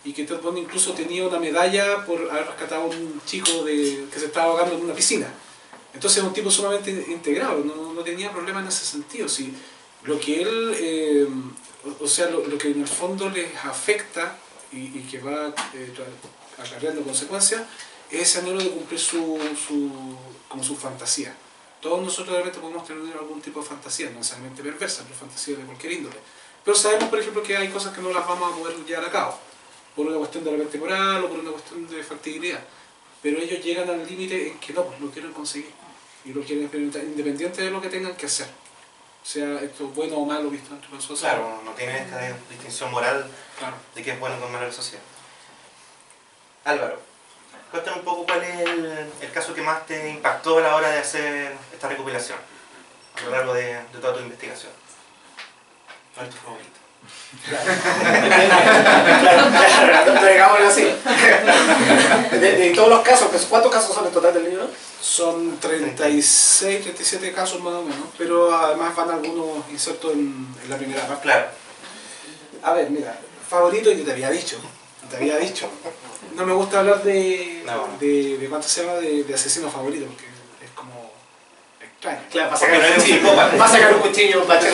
y que Ted Bundy incluso tenía una medalla por haber rescatado a un chico que se estaba ahogando en una piscina. Entonces es un tipo sumamente integrado, no tenía problema en ese sentido. Si lo que él, o sea, lo que en el fondo les afecta y que va acarreando consecuencias, es ese anhelo de cumplir como su fantasía. Todos nosotros realmente podemos tener algún tipo de fantasía, no necesariamente perversa, pero fantasía de cualquier índole. Pero sabemos, por ejemplo, que hay cosas que no las vamos a poder llevar a cabo, por una cuestión de repente moral o por una cuestión de factibilidad. Pero ellos llegan al límite en que no, pues lo quieren conseguir y lo quieren experimentar, independiente de lo que tengan que hacer. Sea esto bueno o malo visto entre nosotros. Claro, no tiene esta distinción moral claro. de qué es bueno con malo en la sociedad. Álvaro, cuéntanos un poco cuál es el caso que más te impactó a la hora de hacer esta recopilación, a lo largo de toda tu investigación. ¿Cuál es tu favorito? Claro, digámoslo así. De todos los casos, ¿cuántos casos son en total del libro? Son 36, 37 casos más o menos, pero además van algunos insertos en la primera parte. Claro. A ver, mira, favorito yo te había dicho. No me gusta hablar de ¿cuánto se llama? De asesino favorito, porque es como extraño. Claro, Porque no eres un psicópata. Va a sacar un cuchillo, un machete.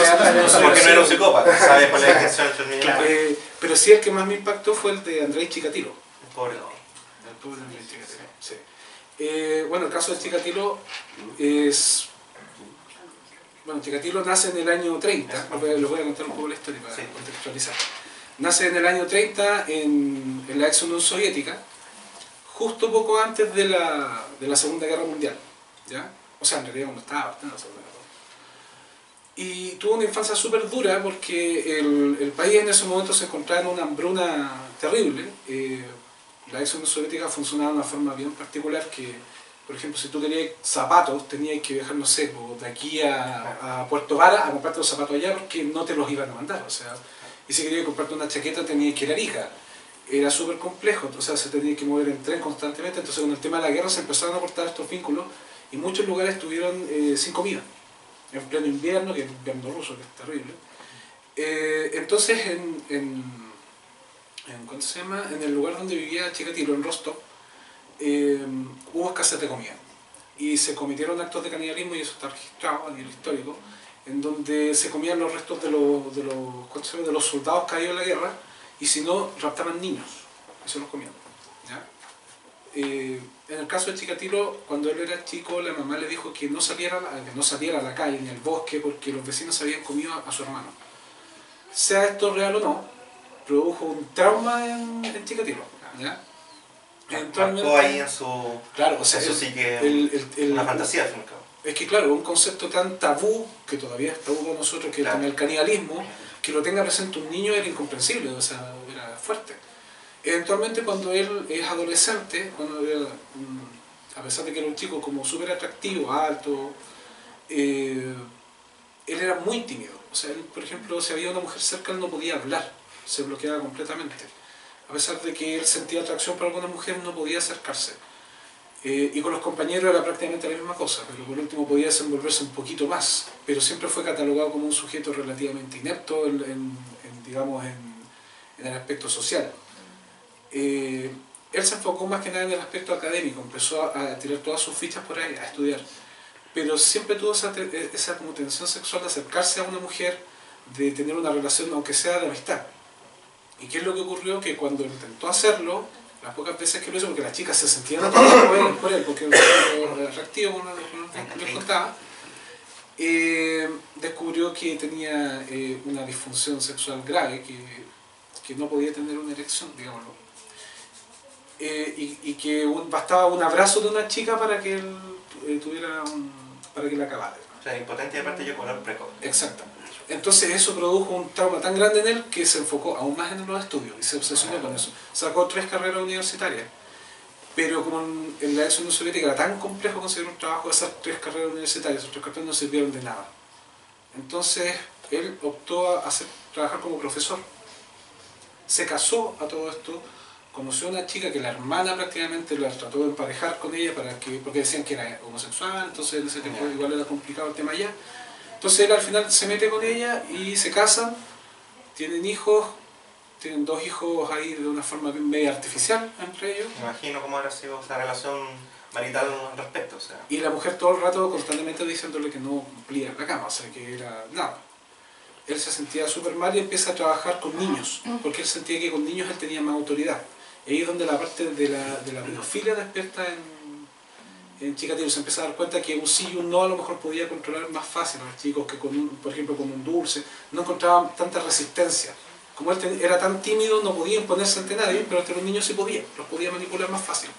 Porque no eres un psicópata, sabes cuál es la intención del niño. Claro. Pero sí, el que más me impactó fue el de Andrés Chikatilo. El pobre hombre. El pobre Andrés Chikatilo, sí. Bueno, el caso de Chikatilo es... Bueno, Chikatilo nace en el año 30, les voy a contar un poco la historia para contextualizar. Nace en el año 30 en la ex Unión Soviética, justo poco antes de la Segunda Guerra Mundial, ¿ya? O sea, en realidad cuando estaba en la Segunda Guerra. Y tuvo una infancia súper dura porque el país en ese momento se encontraba en una hambruna terrible. La ex Unión Soviética funcionaba de una forma bien particular que, por ejemplo, si tú querías zapatos, tenías que viajar, no sé, de aquí a Puerto Vara a comprarte los zapatos allá porque no te los iban a mandar, o sea, y si querías comprarte una chaqueta tenías que ir a Arica. Era súper complejo, o sea, se tenía que mover en tren constantemente, entonces con el tema de la guerra se empezaron a cortar estos vínculos y muchos lugares estuvieron sin comida, en pleno invierno, que es el invierno ruso, que es terrible. Entonces, ¿cuánto se llama? En el lugar donde vivía Chikatilo, en Rostov, hubo escasez de comida y se cometieron actos de canibalismo, y eso está registrado a nivel histórico, en donde se comían los restos de los soldados caídos en la guerra, y si no, raptaban niños y se los comían, ¿ya? En el caso de Chikatilo, cuando él era chico, la mamá le dijo que no saliera a la calle ni al bosque porque los vecinos habían comido a su hermano. Sea esto real o no, produjo un trauma en Chikatilo, ¿ya? Marcó ahí en su... Claro, o sea, eso sí que una fantasía, al fin y al cabo. Es que claro, un concepto tan tabú, que todavía es tabú para nosotros, que claro. el canibalismo, que lo tenga presente un niño era incomprensible, o sea, era fuerte. Eventualmente cuando él es adolescente, a pesar de que era un chico como súper atractivo, alto, él era muy tímido. O sea, él, por ejemplo, si había una mujer cerca, él no podía hablar, se bloqueaba completamente. A pesar de que él sentía atracción por alguna mujer, no podía acercarse. Y con los compañeros era prácticamente la misma cosa, pero por último podía desenvolverse un poquito más, pero siempre fue catalogado como un sujeto relativamente inepto digamos, en el aspecto social. Él se enfocó más que nada en el aspecto académico, empezó a tirar todas sus fichas por ahí, a estudiar, pero siempre tuvo esa como tensión sexual de acercarse a una mujer, de tener una relación, aunque sea de amistad. ¿Y qué es lo que ocurrió? Que cuando intentó hacerlo, las pocas veces que lo hizo, porque las chicas se sentían atraídas por él, porque era atractivo, como les contaba, descubrió que tenía una disfunción sexual grave, que no podía tener una erección, digámoslo. Y que bastaba un abrazo de una chica para que él para que la acabara. O sea, impotente y aparte yo con el precoz. Exactamente. Entonces eso produjo un trauma tan grande en él que se enfocó aún más en los estudios y se obsesionó con eso. Sacó 3 carreras universitarias, pero como en la ex Unión Soviética era tan complejo conseguir un trabajo, esas 3 carreras universitarias, esos 3 carreras no sirvieron de nada. Entonces él optó a trabajar como profesor. Se casó a todo esto, conoció a una chica que la hermana prácticamente la trató de emparejar con ella porque decían que era homosexual, entonces en ese tiempo igual era complicado el tema allá. Entonces él al final se mete con ella y se casan, tienen hijos, tienen 2 hijos ahí de una forma bien media artificial entre ellos. Me imagino cómo habrá sido esa relación marital al respecto. O sea. Y la mujer todo el rato constantemente diciéndole que no cumplía la cama, o sea, que era nada. Él se sentía súper mal y empieza a trabajar con niños, porque él sentía que con niños él tenía más autoridad. Y ahí es donde la parte de la pedofilia despierta en Chikatilo. Se empieza a dar cuenta que un sí y un no a lo mejor podía controlar más fácil a los chicos, que con por ejemplo con un dulce no encontraban tanta resistencia. Como él era tan tímido, no podía imponerse ante nadie, pero ante los niños sí podía, los podía manipular más fácil.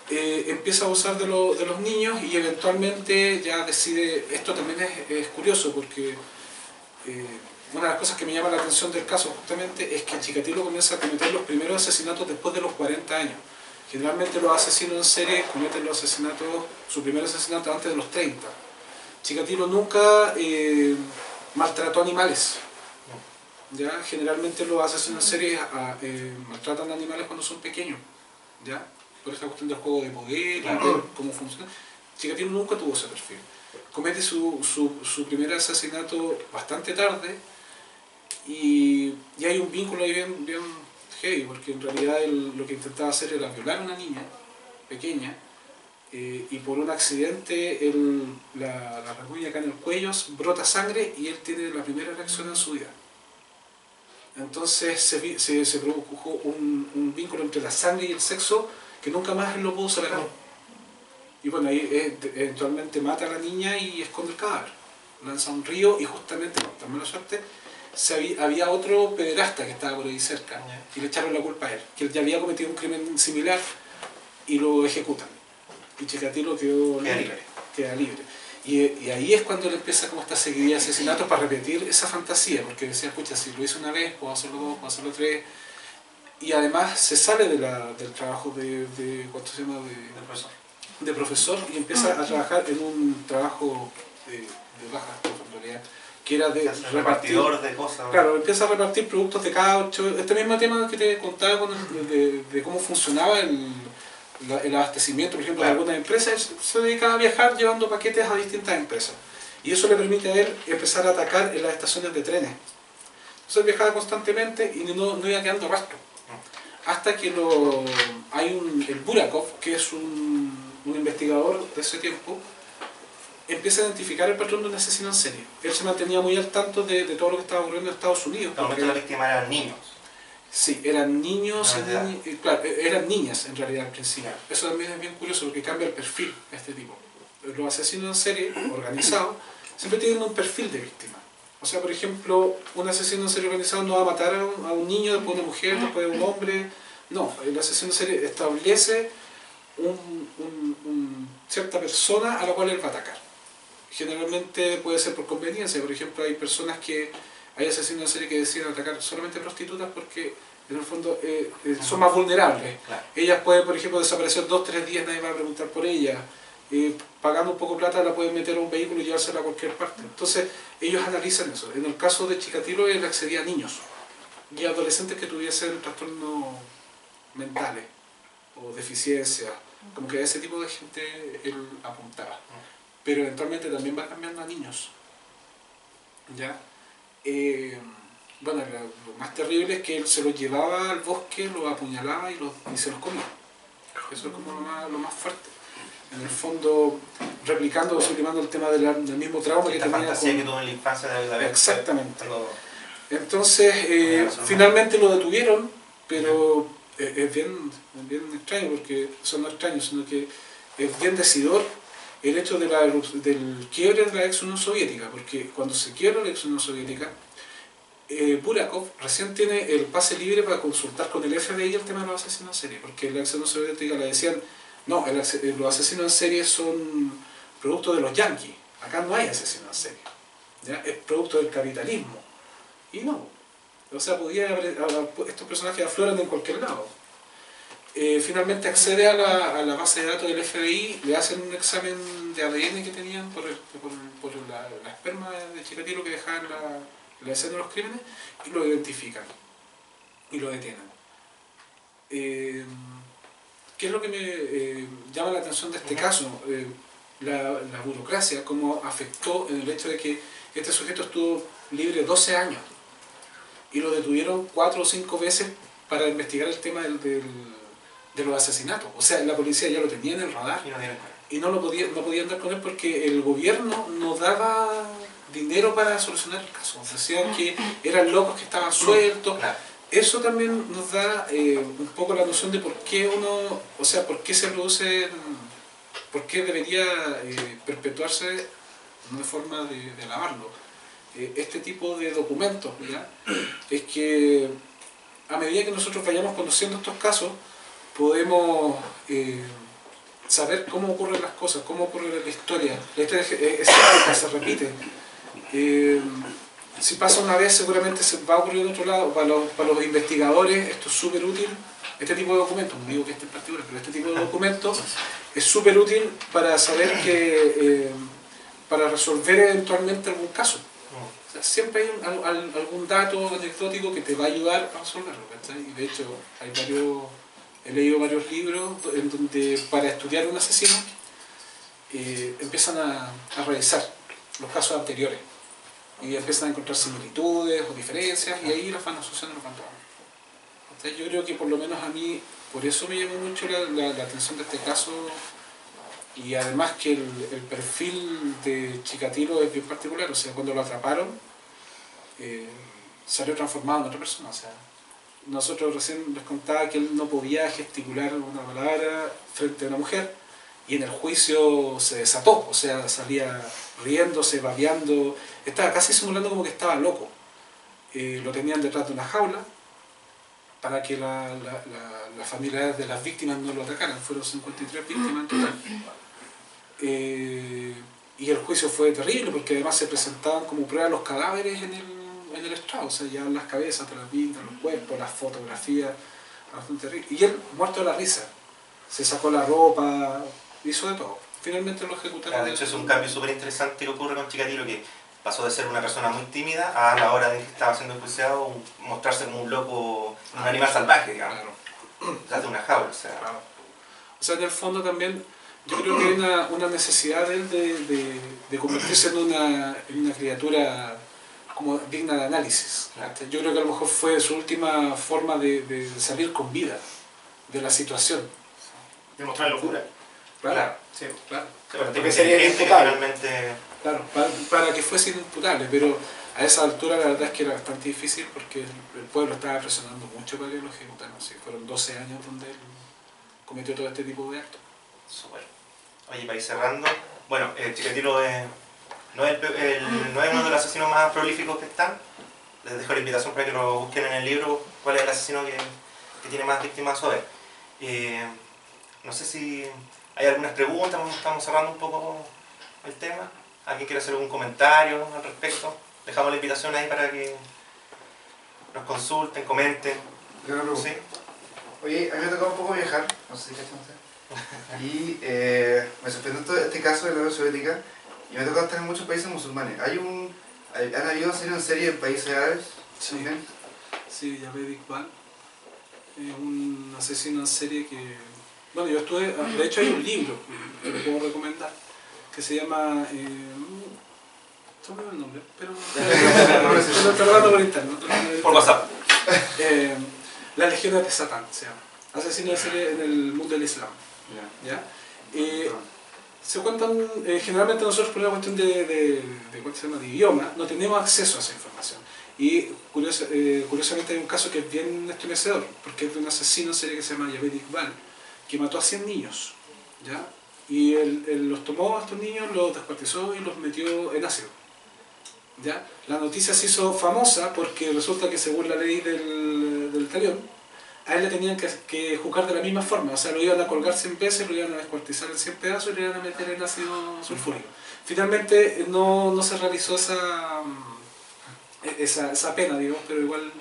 Empieza a abusar de los niños y eventualmente ya decide, esto también es curioso porque una de las cosas que me llama la atención del caso justamente es que Chikatilo comienza a cometer los primeros asesinatos después de los 40 años. Generalmente los asesinos en serie cometen los asesinatos, su primer asesinato antes de los 30. Chikatilo nunca maltrató animales. ¿Ya? Generalmente los asesinos en serie maltratan animales cuando son pequeños. ¿Ya? Por esta cuestión del juego de poder, claro. Cómo funciona. Chikatilo nunca tuvo ese perfil. Comete su primer asesinato bastante tarde y hay un vínculo ahí bien heavy, porque en realidad él lo que intentaba hacer era violar a una niña pequeña y por un accidente la rasguña acá en el cuello, brota sangre y él tiene la primera reacción en su vida. Entonces se produjo un vínculo entre la sangre y el sexo que nunca más él lo pudo separar. Y bueno, ahí eventualmente mata a la niña y esconde el cadáver. Lanza a un río y justamente, con tan mala suerte, había otro pederasta que estaba por ahí cerca y le echaron la culpa a él, que él ya había cometido un crimen similar y lo ejecutan. Y Chikatilo queda libre. Y ahí es cuando él empieza como esta seguidilla de asesinatos para repetir esa fantasía, porque decía, escucha, si lo hice una vez, puedo hacerlo 2, puedo hacerlo 3. Y además se sale del trabajo ¿cuánto se llama? De profesor y empieza a trabajar en un trabajo de baja responsabilidad, que era de repartidor de cosas. Claro, empieza a repartir productos de caucho. Este mismo tema que te contaba de cómo funcionaba el abastecimiento, por ejemplo, de algunas empresas, se dedicaba a viajar llevando paquetes a distintas empresas. Y eso le permite a él empezar a atacar en las estaciones de trenes. Entonces viajaba constantemente y no iba quedando rastro. Hasta que el Burakov, que es un investigador de ese tiempo, empieza a identificar el patrón de un asesino en serie. Él se mantenía muy al tanto de todo lo que estaba ocurriendo en Estados Unidos. Normalmente la víctima eran niños. Sí, eran niños, claro, eran niñas en realidad al principio. Eso también es bien curioso porque cambia el perfil de este tipo. Los asesinos en serie organizados siempre tienen un perfil de víctima. O sea, por ejemplo, un asesino en serie organizado no va a matar a un niño, después a una mujer, después a un hombre. No, el asesino en serie establece cierta persona a la cual él va a atacar. Generalmente puede ser por conveniencia. Por ejemplo, hay asesinos en serie que deciden atacar solamente prostitutas porque en el fondo son más vulnerables. Claro. Ellas pueden, por ejemplo, desaparecer 2 o 3 días, nadie va a preguntar por ellas. Pagando un poco de plata la pueden meter a un vehículo y llevársela a cualquier parte. Entonces ellos analizan eso. En el caso de Chikatilo él accedía a niños y adolescentes que tuviesen trastornos mentales o deficiencias, como que a ese tipo de gente él apuntaba. Pero eventualmente también va cambiando a niños. ¿Ya? Bueno, lo más terrible es que él se los llevaba al bosque, los apuñalaba y se los comía. Eso es como lo más fuerte. En el fondo, replicando o suprimando el tema del mismo trauma que tenía. La fantasía que tuvo en la infancia de haber. Exactamente. Entonces, finalmente lo detuvieron, pero es bien extraño, porque son no extraños, sino que es bien decidor el hecho del quiebre de la ex Unión Soviética, porque cuando se quiebra la ex Unión Soviética, Burakov recién tiene el pase libre para consultar con el FBI el tema de los asesinos en serie, porque la ex Unión Soviética le decían, no, los asesinos en serie son producto de los yanquis, acá no hay asesinos en serie, ¿ya? Es producto del capitalismo. Y no, o sea, estos personajes afloran en cualquier lado. Finalmente accede a la base de datos del FBI, le hacen un examen de ADN que tenían por la esperma de Chikatilo que dejaba en la escena de los crímenes, y lo identifican y lo detienen. ¿Qué es lo que me llama la atención de este caso? La burocracia, cómo afectó en el hecho de que este sujeto estuvo libre 12 años. y lo detuvieron 4 o 5 veces para investigar el tema de los asesinatos. O sea, la policía ya lo tenía en el radar y no podían dar con él porque el gobierno no daba dinero para solucionar el caso. Decían que eran locos que estaban sueltos. Claro. Eso también nos da un poco la noción de por qué por qué se produce, por qué debería perpetuarse una forma de alabarlo. Este tipo de documentos, ¿ya? Es que a medida que nosotros vayamos conociendo estos casos, podemos saber cómo ocurren las cosas, cómo ocurre la historia. La historia es cíclica, se repite. Si pasa una vez, seguramente se va a ocurrir en otro lado. Para los investigadores esto es súper útil, este tipo de documentos, no digo que este en particular, pero este tipo de documentos es súper útil para saber para resolver eventualmente algún caso. O sea, siempre hay algún dato anecdótico que te va a ayudar a resolverlo, ¿cachai? Y de hecho, he leído varios libros en donde para estudiar un asesino empiezan a revisar los casos anteriores y empiezan a encontrar similitudes o diferencias y ahí las van asociando, los van tomando. Entonces, yo creo que por lo menos a mí, por eso me llamó mucho la atención de este caso. Y además que el perfil de Chikatilo es bien particular, o sea, cuando lo atraparon, salió transformado en otra persona. O sea, nosotros recién les contaba que él no podía gesticular una palabra frente a una mujer, y en el juicio se desató, o sea, salía riéndose, babeando, estaba casi simulando como que estaba loco. Lo tenían detrás de una jaula para que las familiares de las víctimas no lo atacaran. Fueron 53 víctimas en total. Y el juicio fue terrible porque además se presentaban como prueba los cadáveres en el estrado, o sea, ya las cabezas, las pintas, los cuerpos, las fotografías, bastante terrible. Y él, muerto de la risa, se sacó la ropa, hizo de todo. Finalmente lo ejecutaron. Claro, de hecho es un cambio súper interesante que ocurre con Chikatilo, que pasó de ser una persona muy tímida a la hora de que estaba siendo enjuiciado mostrarse como un loco, un animal salvaje, digamos, detrás de una jaula. O sea, en el fondo también yo creo que hay una necesidad de él de convertirse en una criatura como digna de análisis. Yo creo que a lo mejor fue su última forma de salir con vida de la situación. De mostrar locura. Claro. Sí, claro. Porque sería imputable. Claro, para que fuese imputable, pero a esa altura la verdad es que era bastante difícil porque el pueblo estaba presionando mucho para que lo ejecutaran. Así fueron 12 años donde él cometió todo este tipo de actos. Súper. Oye, para ir cerrando, bueno, Chikatilo no es uno de los asesinos más prolíficos que están. Les dejo la invitación para que lo busquen en el libro, cuál es el asesino que tiene más víctimas a su haber. No sé si hay algunas preguntas, estamos cerrando un poco el tema. ¿Alguien quiere hacer algún comentario al respecto? Dejamos la invitación ahí para que nos consulten, comenten. ¿Sí? Oye, a mí me ha tocado un poco viajar, no sé si cachan ustedes. Y me sorprendió todo este caso de la Unión Soviética y me ha tocado estar en muchos países musulmanes. ¿Han habido asesinos en serie en países árabes? Sí, sí, Javed Iqbal es un asesino en serie que... Bueno, yo estuve... De hecho hay un libro que le puedo recomendar que se llama... no me el nombre, pero... lo estoy hablando por internet. Por WhatsApp. Las legiones de Satán se llama. Asesino en serie en el mundo del Islam. ¿Ya? Se cuentan, generalmente nosotros por una cuestión de idioma, no tenemos acceso a esa información. Y curiosamente hay un caso que es bien estremecedor, porque es de un asesino en serie que se llama Javed Iqbal, que mató a 100 niños. ¿Ya? Y él los tomó a estos niños, los descuartizó y los metió en ácido. ¿Ya? La noticia se hizo famosa porque resulta que según la ley del talión, a él le tenían que juzgar de la misma forma, o sea, lo iban a colgar 100 veces, lo iban a descuartizar en 100 pedazos y lo iban a meter en ácido sulfúrico. Finalmente no se realizó esa pena, digamos, pero igual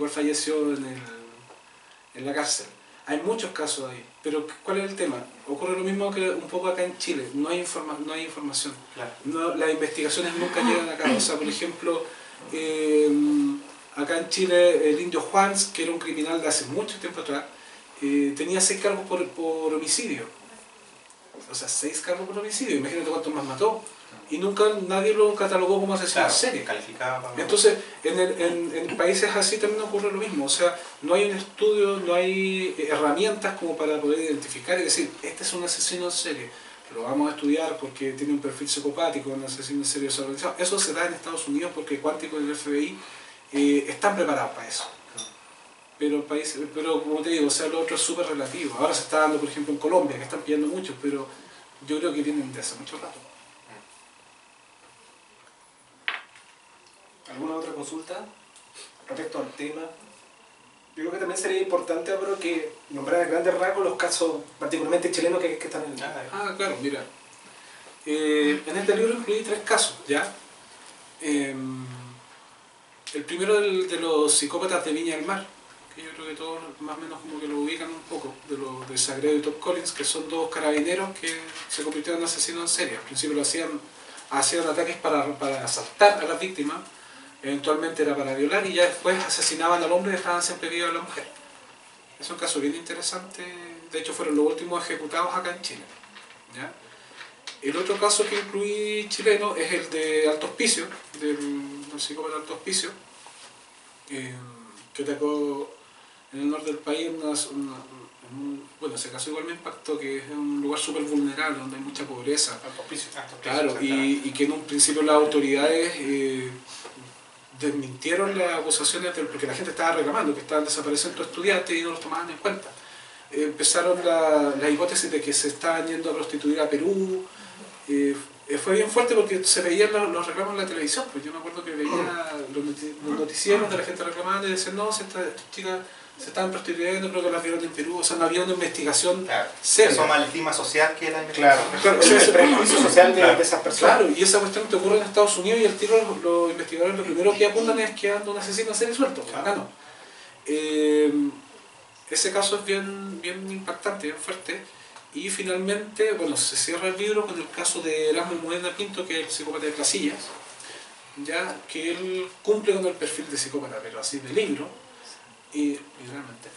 falleció en la cárcel. Hay muchos casos ahí, pero ¿cuál es el tema? Ocurre lo mismo que un poco acá en Chile, no hay información. Claro. Las investigaciones nunca llegan a cabo, o sea, por ejemplo, acá en Chile el indio Juan, que era un criminal de hace mucho tiempo atrás, tenía 6 cargos por homicidio. o sea, 6 cargos por homicidio, imagínate cuántos más mató. Y nunca nadie lo catalogó como asesino en serie. Calificaba para... Entonces, en países así también ocurre lo mismo. O sea, no hay un estudio, no hay herramientas como para poder identificar y decir, este es un asesino en serie. Lo vamos a estudiar porque tiene un perfil psicopático, un asesino en serie desorganizado. Eso se da en Estados Unidos porque Cuántico y el FBI están preparados para eso. Pero como te digo, o sea, lo otro es súper relativo. Ahora se está dando, por ejemplo, en Colombia, que están pillando muchos, pero yo creo que vienen de hace mucho rato. ¿Alguna otra consulta respecto al tema? Yo creo que también sería importante, pero que nombrar a grandes rasgos los casos, particularmente chilenos, que están en el... Claro, mira. En este libro incluí 3 casos, ¿ya? El primero de los psicópatas de Viña del Mar, que yo creo que todos más o menos como que lo ubican un poco, de Sagredo y Top Collins, que son 2 carabineros que se convirtieron en asesinos en serie. Al principio hacían ataques para asaltar a las víctimas, eventualmente era para violar y ya después asesinaban al hombre y dejaban siempre viva a la mujer. Es un caso bien interesante, de hecho fueron los últimos ejecutados acá en Chile, ¿ya? El otro caso que incluí chileno es el de Alto Hospicio, del psicópata Alto Hospicio, que atacó en el norte del país, bueno, ese caso igual me impactó, que es un lugar súper vulnerable, donde hay mucha pobreza. Alto Hospicio, claro, y que en un principio las autoridades desmintieron las acusaciones, porque la gente estaba reclamando que estaban desapareciendo estudiantes y no los tomaban en cuenta. Empezaron la hipótesis de que se estaban yendo a prostituir a Perú. Fue bien fuerte porque se veían los reclamos en la televisión, pues yo me acuerdo que veía los noticieros de la gente reclamando y decían, no, estas chicas se estaban prostituyendo, creo que las vieron en Perú, o sea, no había una investigación seria. Eso más el clima social que la investigación. Claro, o sea, el prejuicio social de esas personas. Claro, y esa cuestión te ocurre en Estados Unidos y al tiro los investigadores lo primero que apuntan es que anda un asesino a ser suelto. Acá no. Ese caso es bien impactante, bien fuerte. Y finalmente, bueno, se cierra el libro con el caso de Erasmo Modena Pinto, que es el psicópata de Casillas, ya que él cumple con el perfil de psicópata, pero así de libro, y realmente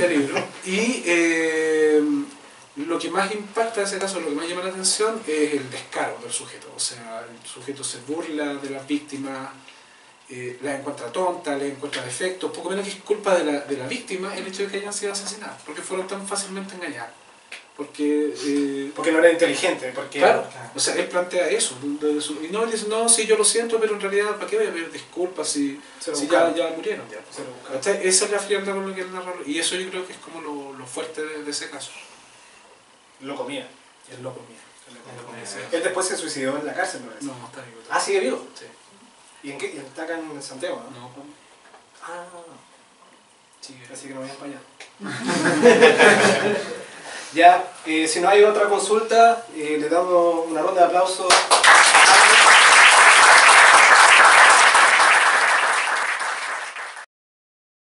libro. Y lo que más impacta en ese caso, lo que más llama la atención, es el descaro del sujeto. O sea, el sujeto se burla de las víctimas, las encuentra tontas, les encuentra defectos, poco menos que es culpa de la víctima el hecho de que hayan sido asesinadas, porque fueron tan fácilmente engañadas. Porque no era inteligente. Porque, claro, o sea, él plantea eso. Y no, él dice, no, sí, yo lo siento, pero en realidad, ¿para qué voy a pedir disculpas si ya murieron? Ya. Esa es la frialdad con lo que él narra, y eso yo creo que es como lo fuerte de ese caso. Lo comía. Él lo comía. Él después se suicidó en la cárcel, ¿no? No, está vivo. Ah, ¿sigue vivo? Sí. ¿Y en qué? ¿Está acá en Santiago, no? No. Ah, Sí, así que no vayan para allá. Ya, si no hay otra consulta, le damos una ronda de aplausos.